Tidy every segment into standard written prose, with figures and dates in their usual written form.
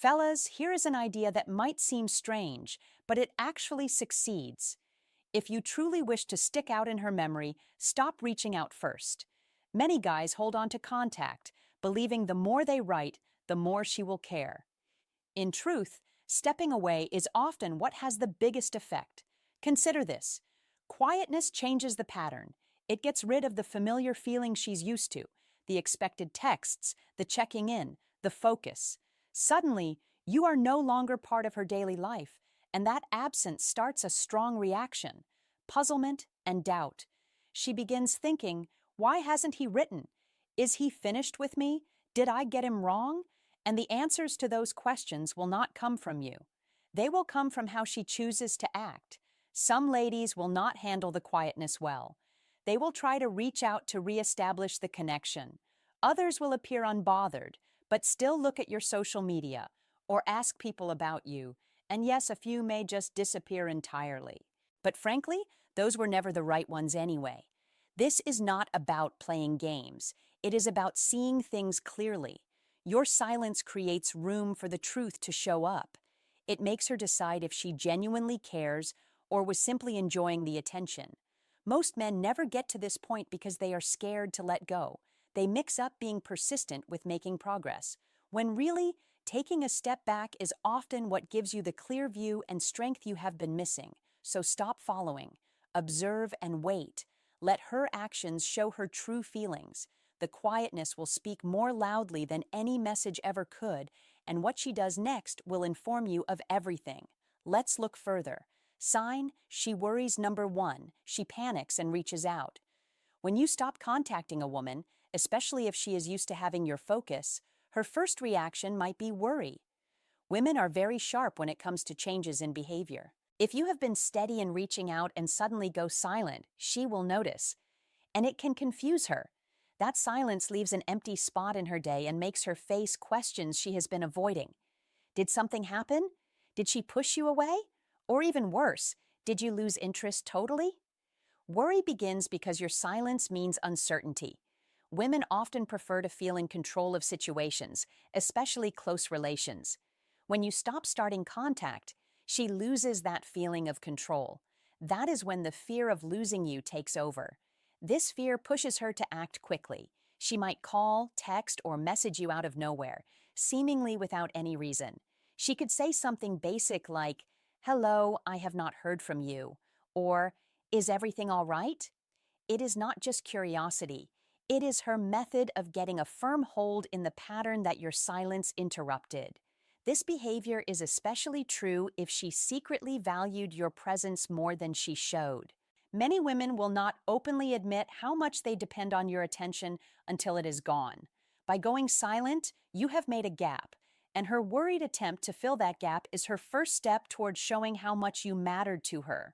Fellas, here is an idea that might seem strange, but it actually succeeds. If you truly wish to stick out in her memory, stop reaching out first. Many guys hold on to contact, believing the more they write, the more she will care. In truth, stepping away is often what has the biggest effect. Consider this. Quietness changes the pattern. It gets rid of the familiar feeling she's used to, the expected texts, the checking in, the focus. Suddenly, you are no longer part of her daily life, and that absence starts a strong reaction, puzzlement and doubt. She begins thinking, why hasn't he written? Is he finished with me? Did I get him wrong? And the answers to those questions will not come from you. They will come from how she chooses to act. Some ladies will not handle the quietness well. They will try to reach out to reestablish the connection. Others will appear unbothered, but still look at your social media or ask people about you. And yes, a few may just disappear entirely. But frankly, those were never the right ones anyway. This is not about playing games. It is about seeing things clearly. Your silence creates room for the truth to show up. It makes her decide if she genuinely cares or was simply enjoying the attention. Most men never get to this point because they are scared to let go. They mix up being persistent with making progress, when really, taking a step back is often what gives you the clear view and strength you have been missing. So stop following. Observe and wait. Let her actions show her true feelings. The quietness will speak more loudly than any message ever could, and what she does next will inform you of everything. Let's look further. Sign, she worries. Number 1, she panics and reaches out. When you stop contacting a woman, especially if she is used to having your focus, her first reaction might be worry. Women are very sharp when it comes to changes in behavior. If you have been steady in reaching out and suddenly go silent, she will notice. And it can confuse her. That silence leaves an empty spot in her day and makes her face questions she has been avoiding. Did something happen? Did she push you away? Or even worse, did you lose interest totally? Worry begins because your silence means uncertainty. Women often prefer to feel in control of situations, especially close relations. When you stop starting contact, she loses that feeling of control. That is when the fear of losing you takes over. This fear pushes her to act quickly. She might call, text, or message you out of nowhere, seemingly without any reason. She could say something basic like, "Hello, I have not heard from you," or "Is everything all right?" It is not just curiosity. It is her method of getting a firm hold in the pattern that your silence interrupted. This behavior is especially true if she secretly valued your presence more than she showed. Many women will not openly admit how much they depend on your attention until it is gone. By going silent, you have made a gap, and her worried attempt to fill that gap is her first step towards showing how much you mattered to her.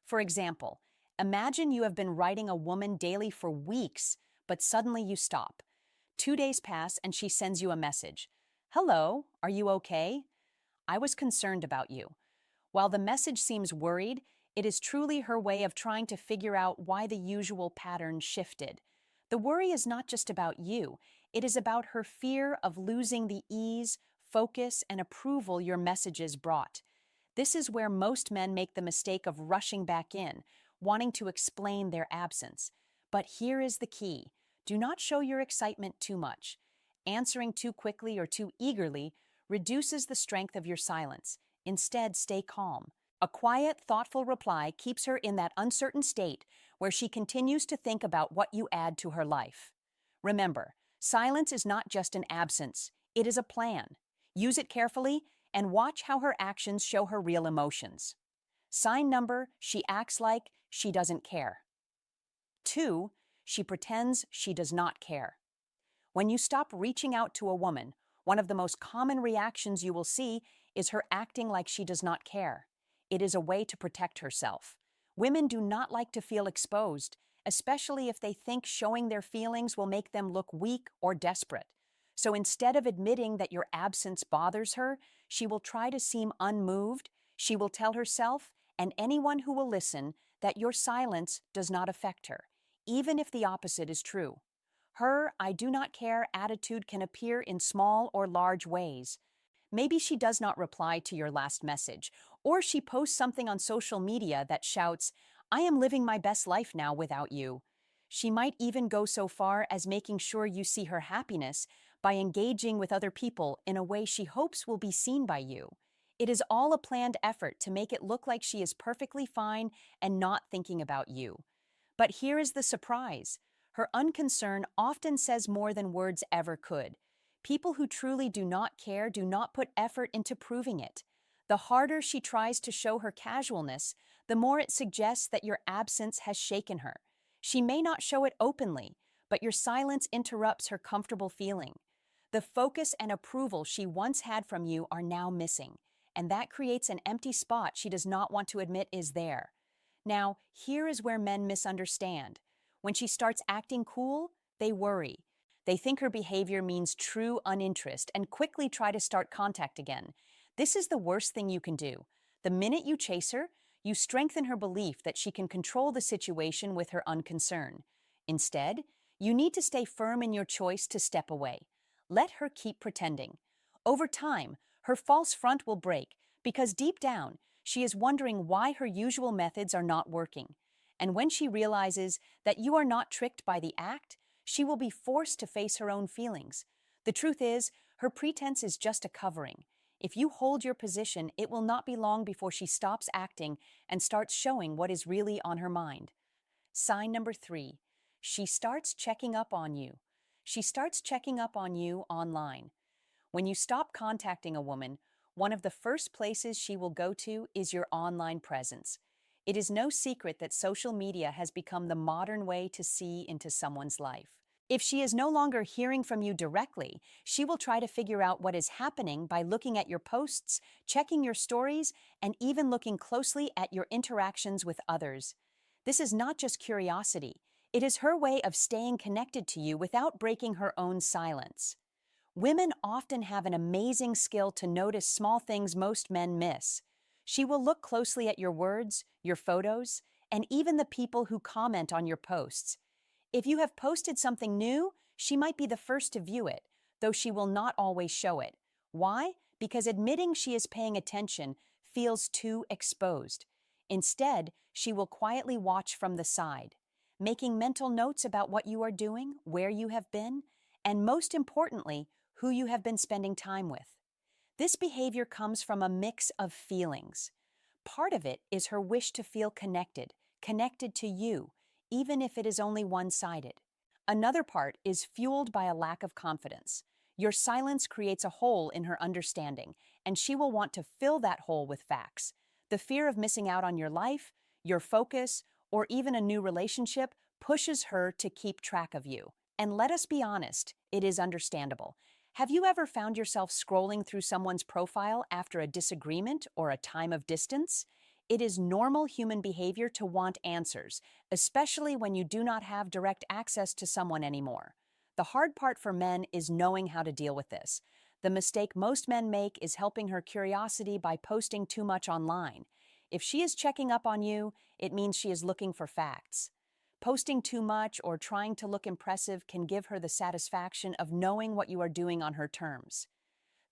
For example, imagine you have been writing a woman daily for weeks, but suddenly you stop. 2 days pass and she sends you a message. "Hello, are you okay? I was concerned about you." While the message seems worried, it is truly her way of trying to figure out why the usual pattern shifted. The worry is not just about you. It is about her fear of losing the ease, focus, and approval your messages brought. This is where most men make the mistake of rushing back in, wanting to explain their absence. But here is the key. Do not show your excitement too much. Answering too quickly or too eagerly reduces the strength of your silence. Instead, stay calm. A quiet, thoughtful reply keeps her in that uncertain state where she continues to think about what you add to her life. Remember, silence is not just an absence, it is a plan. Use it carefully and watch how her actions show her real emotions. Sign number, she acts like she doesn't care. 2, she pretends she does not care. When you stop reaching out to a woman, one of the most common reactions you will see is her acting like she does not care. It is a way to protect herself. Women do not like to feel exposed, especially if they think showing their feelings will make them look weak or desperate. So instead of admitting that your absence bothers her, she will try to seem unmoved. She will tell herself, and anyone who will listen, that your silence does not affect her, even if the opposite is true. Her "I do not care" attitude can appear in small or large ways. Maybe she does not reply to your last message, or she posts something on social media that shouts, "I am living my best life now without you." She might even go so far as making sure you see her happiness by engaging with other people in a way she hopes will be seen by you. It is all a planned effort to make it look like she is perfectly fine and not thinking about you. But here is the surprise. Her unconcern often says more than words ever could. People who truly do not care do not put effort into proving it. The harder she tries to show her casualness, the more it suggests that your absence has shaken her. She may not show it openly, but your silence interrupts her comfortable feeling. The focus and approval she once had from you are now missing, and that creates an empty spot she does not want to admit is there. Now, here is where men misunderstand. When she starts acting cool, they worry. They think her behavior means true uninterest and quickly try to start contact again. This is the worst thing you can do. The minute you chase her, you strengthen her belief that she can control the situation with her unconcern. Instead, you need to stay firm in your choice to step away. Let her keep pretending. Over time, her false front will break because deep down, she is wondering why her usual methods are not working. And when she realizes that you are not tricked by the act, she will be forced to face her own feelings. The truth is, her pretense is just a covering. If you hold your position, it will not be long before she stops acting and starts showing what is really on her mind. Sign number 3, she starts checking up on you. She starts checking up on you online. When you stop contacting a woman, one of the first places she will go to is your online presence. It is no secret that social media has become the modern way to see into someone's life. If she is no longer hearing from you directly, she will try to figure out what is happening by looking at your posts, checking your stories, and even looking closely at your interactions with others. This is not just curiosity. It is her way of staying connected to you without breaking her own silence. Women often have an amazing skill to notice small things most men miss. She will look closely at your words, your photos, and even the people who comment on your posts. If you have posted something new, she might be the first to view it, though she will not always show it. Why? Because admitting she is paying attention feels too exposed. Instead, she will quietly watch from the side, making mental notes about what you are doing, where you have been, and most importantly, who you have been spending time with. This behavior comes from a mix of feelings. Part of it is her wish to feel connected, connected to you, even if it is only one-sided. Another part is fueled by a lack of confidence. Your silence creates a hole in her understanding, and she will want to fill that hole with facts. The fear of missing out on your life, your focus, or even a new relationship pushes her to keep track of you. And let us be honest, it is understandable. Have you ever found yourself scrolling through someone's profile after a disagreement or a time of distance? It is normal human behavior to want answers, especially when you do not have direct access to someone anymore. The hard part for men is knowing how to deal with this. The mistake most men make is helping her curiosity by posting too much online. If she is checking up on you, it means she is looking for facts. Posting too much or trying to look impressive can give her the satisfaction of knowing what you are doing on her terms.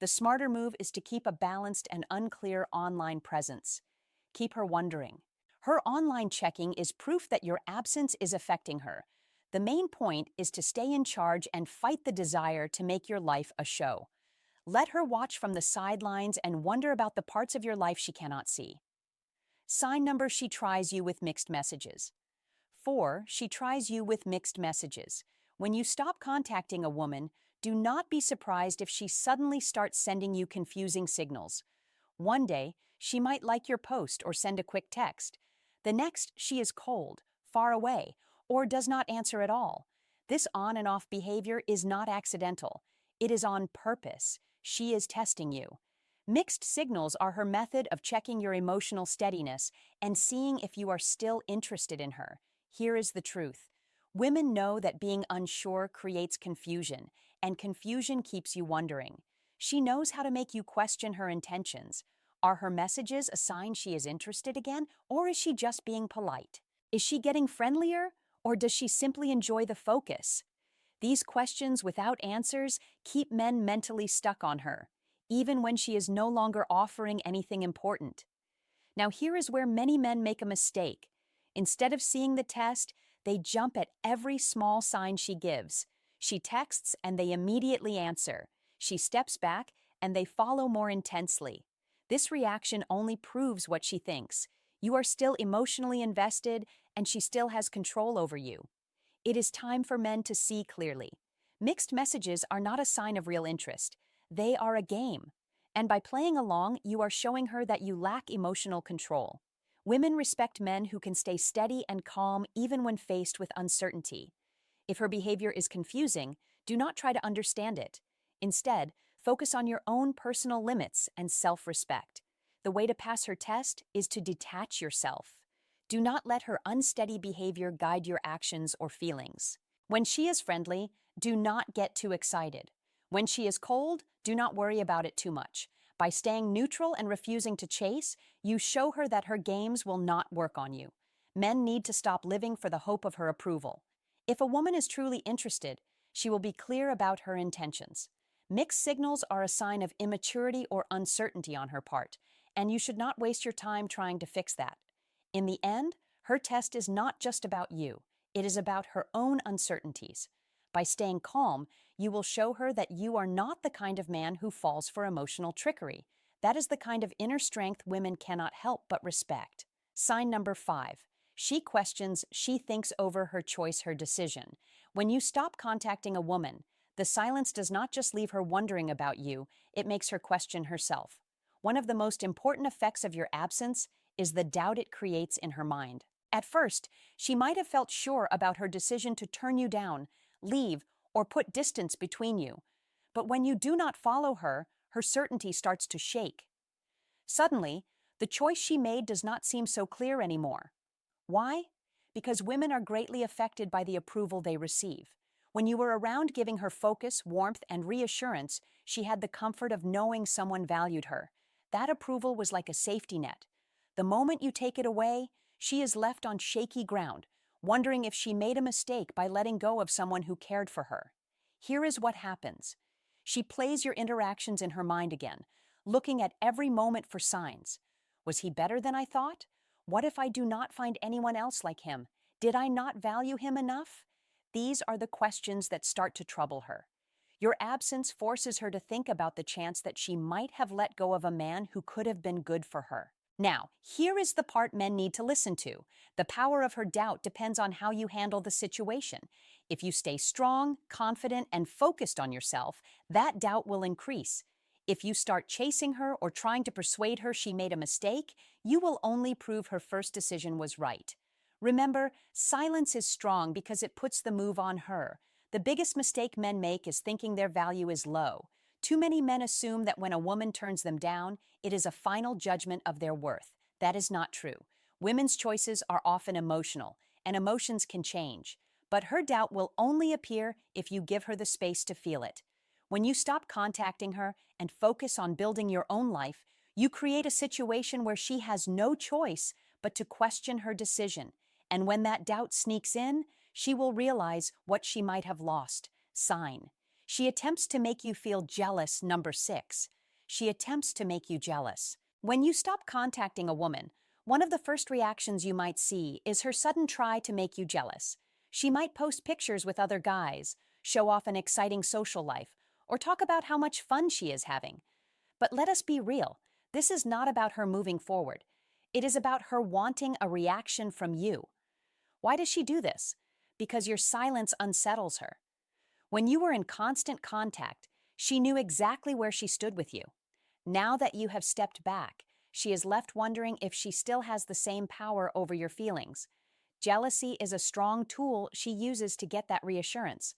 The smarter move is to keep a balanced and unclear online presence. Keep her wondering. Her online checking is proof that your absence is affecting her. The main point is to stay in charge and fight the desire to make your life a show. Let her watch from the sidelines and wonder about the parts of your life she cannot see. Sign number, she tries you with mixed messages. 4, she tries you with mixed messages. When you stop contacting a woman, do not be surprised if she suddenly starts sending you confusing signals. One day, she might like your post or send a quick text. The next, she is cold, far away, or does not answer at all. This on and off behavior is not accidental. It is on purpose. She is testing you. Mixed signals are her method of checking your emotional steadiness and seeing if you are still interested in her. Here is the truth. Women know that being unsure creates confusion, and confusion keeps you wondering. She knows how to make you question her intentions. Are her messages a sign she is interested again, or is she just being polite? Is she getting friendlier, or does she simply enjoy the focus? These questions without answers keep men mentally stuck on her. even when she is no longer offering anything important. Now, here is where many men make a mistake. Instead of seeing the test, they jump at every small sign she gives. She texts and they immediately answer. She steps back and they follow more intensely. This reaction only proves what she thinks. You are still emotionally invested and she still has control over you. It is time for men to see clearly. Mixed messages are not a sign of real interest. They are a game. And by playing along, you are showing her that you lack emotional control. Women respect men who can stay steady and calm even when faced with uncertainty. If her behavior is confusing, do not try to understand it. Instead, focus on your own personal limits and self-respect. The way to pass her test is to detach yourself. Do not let her unsteady behavior guide your actions or feelings. When she is friendly, do not get too excited. When she is cold, do not worry about it too much. By staying neutral and refusing to chase, you show her that her games will not work on you. Men need to stop living for the hope of her approval. If a woman is truly interested, she will be clear about her intentions. Mixed signals are a sign of immaturity or uncertainty on her part, and you should not waste your time trying to fix that. In the end, her test is not just about you. It is about her own uncertainties. By staying calm, you will show her that you are not the kind of man who falls for emotional trickery. That is the kind of inner strength women cannot help but respect. Sign number 5. She questions, she thinks over her choice, her decision. When you stop contacting a woman, the silence does not just leave her wondering about you, it makes her question herself. One of the most important effects of your absence is the doubt it creates in her mind. At first, she might have felt sure about her decision to turn you down, leave, or put distance between you. But when you do not follow her, her certainty starts to shake. Suddenly, the choice she made does not seem so clear anymore. Why? Because women are greatly affected by the approval they receive. When you were around giving her focus, warmth, and reassurance, she had the comfort of knowing someone valued her. That approval was like a safety net. The moment you take it away, she is left on shaky ground, wondering if she made a mistake by letting go of someone who cared for her. Here is what happens. She plays your interactions in her mind again, looking at every moment for signs. Was he better than I thought? What if I do not find anyone else like him? Did I not value him enough? These are the questions that start to trouble her. Your absence forces her to think about the chance that she might have let go of a man who could have been good for her. Now, here is the part men need to listen to. The power of her doubt depends on how you handle the situation. If you stay strong, confident, and focused on yourself, that doubt will increase. If you start chasing her or trying to persuade her she made a mistake, you will only prove her first decision was right. Remember, silence is strong because it puts the move on her. The biggest mistake men make is thinking their value is low. Too many men assume that when a woman turns them down, it is a final judgment of their worth. That is not true. Women's choices are often emotional, and emotions can change. But her doubt will only appear if you give her the space to feel it. When you stop contacting her and focus on building your own life, you create a situation where she has no choice but to question her decision. And when that doubt sneaks in, she will realize what she might have lost. Sign. She attempts to make you feel jealous, number 6. She attempts to make you jealous. When you stop contacting a woman, one of the first reactions you might see is her sudden try to make you jealous. She might post pictures with other guys, show off an exciting social life, or talk about how much fun she is having. But let us be real. This is not about her moving forward. It is about her wanting a reaction from you. Why does she do this? Because your silence unsettles her. When you were in constant contact, she knew exactly where she stood with you. Now that you have stepped back, she is left wondering if she still has the same power over your feelings. Jealousy is a strong tool she uses to get that reassurance.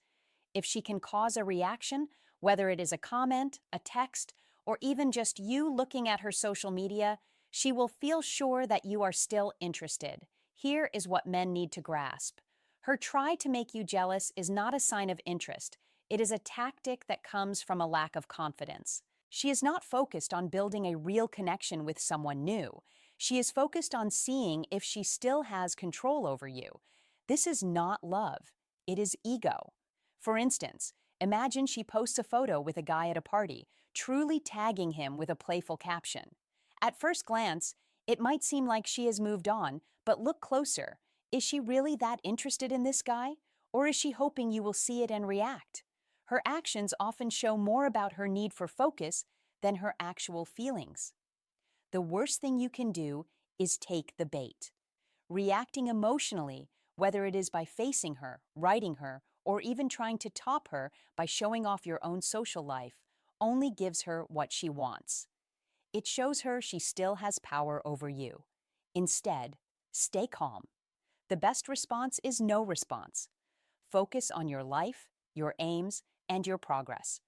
If she can cause a reaction, whether it is a comment, a text, or even just you looking at her social media, she will feel sure that you are still interested. Here is what men need to grasp. Her try to make you jealous is not a sign of interest. It is a tactic that comes from a lack of confidence. She is not focused on building a real connection with someone new. She is focused on seeing if she still has control over you. This is not love. It is ego. For instance, imagine she posts a photo with a guy at a party, truly tagging him with a playful caption. At first glance, it might seem like she has moved on, but look closer. Is she really that interested in this guy? Or is she hoping you will see it and react? Her actions often show more about her need for focus than her actual feelings. The worst thing you can do is take the bait. Reacting emotionally, whether it is by facing her, writing her, or even trying to top her by showing off your own social life, only gives her what she wants. It shows her she still has power over you. Instead, stay calm. The best response is no response. Focus on your life, your aims, and your progress.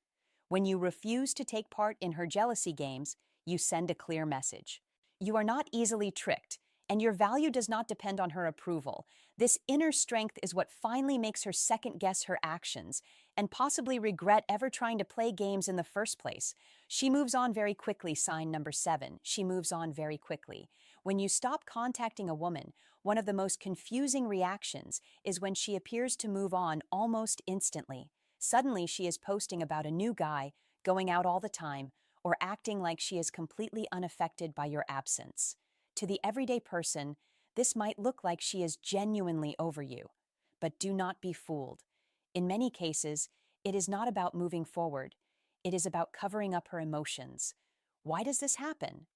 When you refuse to take part in her jealousy games, you send a clear message. You are not easily tricked, and your value does not depend on her approval. This inner strength is what finally makes her second guess her actions and possibly regret ever trying to play games in the first place. She moves on very quickly, sign number 7. She moves on very quickly. When you stop contacting a woman, one of the most confusing reactions is when she appears to move on almost instantly. Suddenly, she is posting about a new guy, going out all the time, or acting like she is completely unaffected by your absence. To the everyday person, this might look like she is genuinely over you. But do not be fooled. In many cases, it is not about moving forward. It is about covering up her emotions. Why does this happen?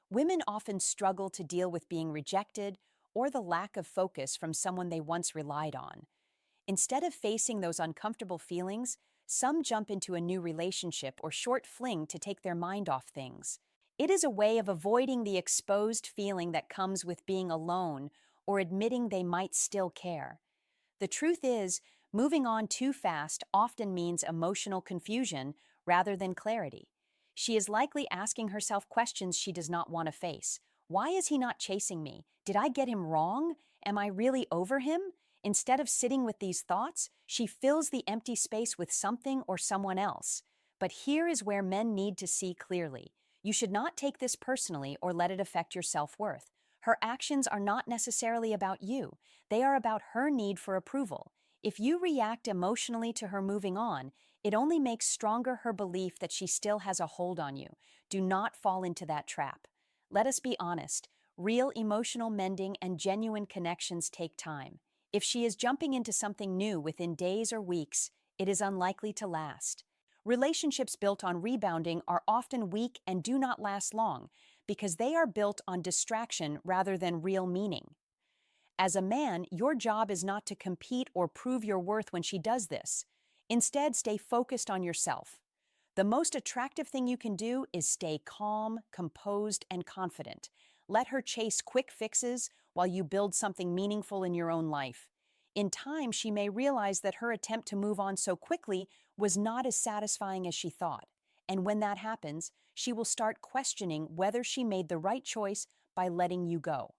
Women often struggle to deal with being rejected or the lack of focus from someone they once relied on. Instead of facing those uncomfortable feelings, some jump into a new relationship or short fling to take their mind off things. It is a way of avoiding the exposed feeling that comes with being alone or admitting they might still care. The truth is, moving on too fast often means emotional confusion rather than clarity. She is likely asking herself questions she does not want to face. Why is he not chasing me? Did I get him wrong? Am I really over him? Instead of sitting with these thoughts, she fills the empty space with something or someone else. But here is where men need to see clearly. You should not take this personally or let it affect your self-worth. Her actions are not necessarily about you. They are about her need for approval. If you react emotionally to her moving on, it only makes stronger her belief that she still has a hold on you. Do not fall into that trap. Let us be honest. Real emotional mending and genuine connections take time. If she is jumping into something new within days or weeks, it is unlikely to last. Relationships built on rebounding are often weak and do not last long because they are built on distraction rather than real meaning. As a man, your job is not to compete or prove your worth when she does this. Instead, stay focused on yourself. The most attractive thing you can do is stay calm, composed, and confident. Let her chase quick fixes while you build something meaningful in your own life. In time, she may realize that her attempt to move on so quickly was not as satisfying as she thought. And when that happens, she will start questioning whether she made the right choice by letting you go.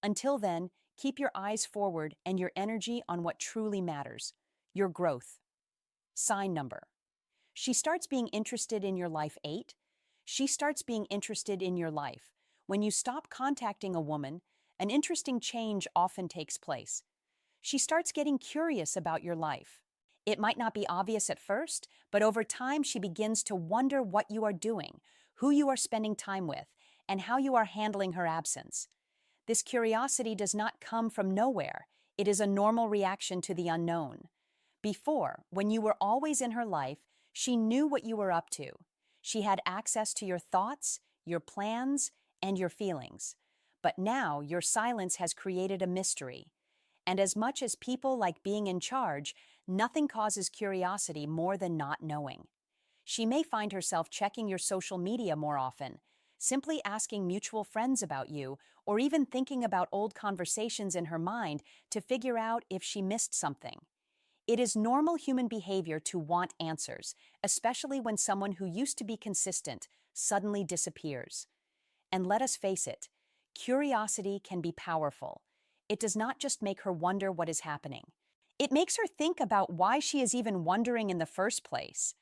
Until then, keep your eyes forward and your energy on what truly matters, your growth. Sign number. She starts being interested in your life 8. She starts being interested in your life. When you stop contacting a woman, an interesting change often takes place. She starts getting curious about your life. It might not be obvious at first, but over time she begins to wonder what you are doing, who you are spending time with, and how you are handling her absence. This curiosity does not come from nowhere. It is a normal reaction to the unknown. Before, when you were always in her life, she knew what you were up to. She had access to your thoughts, your plans, and your feelings. But now your silence has created a mystery. And as much as people like being in charge, nothing causes curiosity more than not knowing. She may find herself checking your social media more often, simply asking mutual friends about you, or even thinking about old conversations in her mind to figure out if she missed something. It is normal human behavior to want answers, especially when someone who used to be consistent suddenly disappears. And let us face it, curiosity can be powerful. It does not just make her wonder what is happening. It makes her think about why she is even wondering in the first place.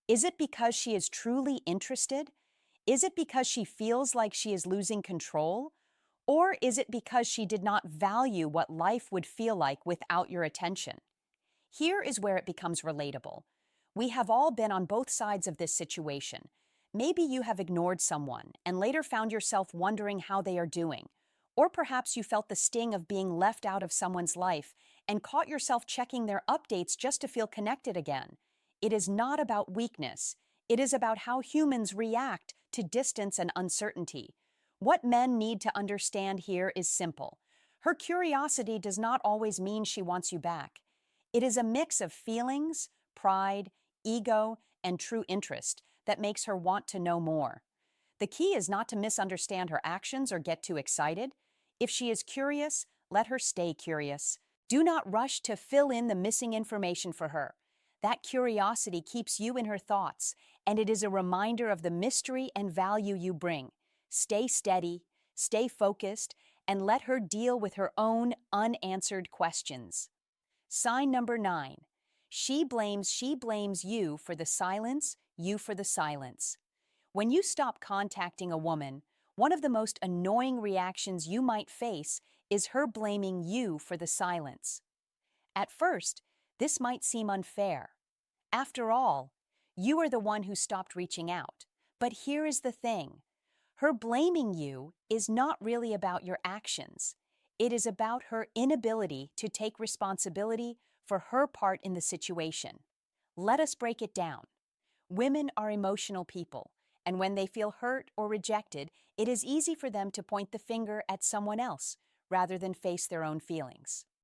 Is it because she is truly interested? Is it because she feels like she is losing control? Or is it because she did not value what life would feel like without your attention? Here is where it becomes relatable. We have all been on both sides of this situation. Maybe you have ignored someone and later found yourself wondering how they are doing. Or perhaps you felt the sting of being left out of someone's life and caught yourself checking their updates just to feel connected again. It is not about weakness. It is about how humans react to distance and uncertainty. What men need to understand here is simple. Her curiosity does not always mean she wants you back. It is a mix of feelings, pride, ego, and true interest that makes her want to know more. The key is not to misunderstand her actions or get too excited. If she is curious, let her stay curious. Do not rush to fill in the missing information for her. That curiosity keeps you in her thoughts, and it is a reminder of the mystery and value you bring. Stay steady, stay focused, and let her deal with her own unanswered questions. Sign number 9. She blames you for the silence, you for the silence. When you stop contacting a woman, one of the most annoying reactions you might face is her blaming you for the silence. At first, this might seem unfair. After all, you are the one who stopped reaching out. But here is the thing. Her blaming you is not really about your actions. It is about her inability to take responsibility for her part in the situation. Let us break it down. Women are emotional people, and when they feel hurt or rejected, it is easy for them to point the finger at someone else rather than face their own feelings.